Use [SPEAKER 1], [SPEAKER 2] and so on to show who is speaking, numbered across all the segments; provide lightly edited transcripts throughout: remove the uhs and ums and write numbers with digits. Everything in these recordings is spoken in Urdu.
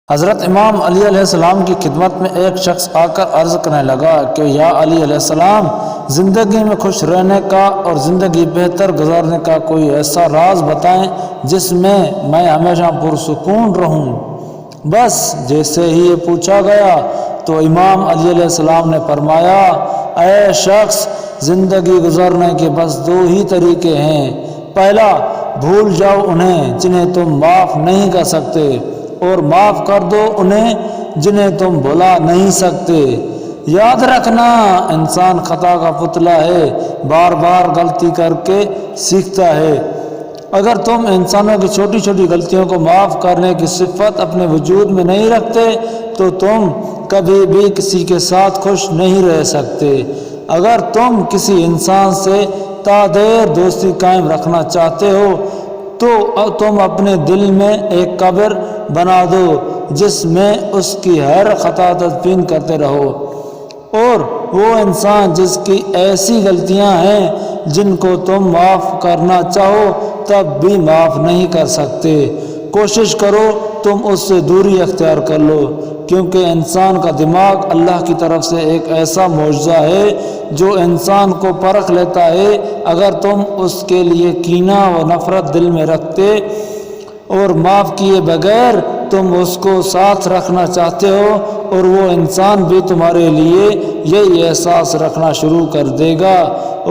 [SPEAKER 1] حضرت امام علی علیہ السلام کی خدمت میں ایک شخص آ کر عرض کرنے لگا کہ یا علی علیہ السلام، زندگی میں خوش رہنے کا اور زندگی بہتر گزارنے کا کوئی ایسا راز بتائیں جس میں میں ہمیشہ پرسکون رہوں۔ بس جیسے ہی یہ پوچھا گیا تو امام علی علیہ السلام نے فرمایا، اے شخص، زندگی گزارنے کے بس دو ہی طریقے ہیں۔ پہلا، بھول جاؤ انہیں جنہیں تم معاف نہیں کر سکتے، اور معاف کر دو انہیں جنہیں تم بھلا نہیں سکتے۔ یاد رکھنا، انسان خطا کا پتلا ہے، بار بار غلطی کر کے سیکھتا ہے۔ اگر تم انسانوں کی چھوٹی چھوٹی غلطیوں کو معاف کرنے کی صفت اپنے وجود میں نہیں رکھتے تو تم کبھی بھی کسی کے ساتھ خوش نہیں رہ سکتے۔ اگر تم کسی انسان سے تا دیر دوستی قائم رکھنا چاہتے ہو تو تم اپنے دل میں ایک قبر بنا دو جس میں اس کی ہر خطا تدفین کرتے رہو، اور وہ انسان جس کی ایسی غلطیاں ہیں جن کو تم معاف کرنا چاہو تب بھی معاف نہیں کر سکتے، کوشش کرو تم اس سے دوری اختیار کر لو، کیونکہ انسان کا دماغ اللہ کی طرف سے ایک ایسا معجزہ ہے جو انسان کو پرکھ لیتا ہے۔ اگر تم اس کے لیے کینہ و نفرت دل میں رکھتے اور معاف کیے بغیر تم اس کو ساتھ رکھنا چاہتے ہو، اور وہ انسان بھی تمہارے لیے یہی احساس رکھنا شروع کر دے گا،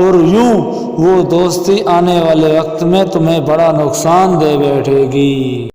[SPEAKER 1] اور یوں وہ دوستی آنے والے وقت میں تمہیں بڑا نقصان دے بیٹھے گی۔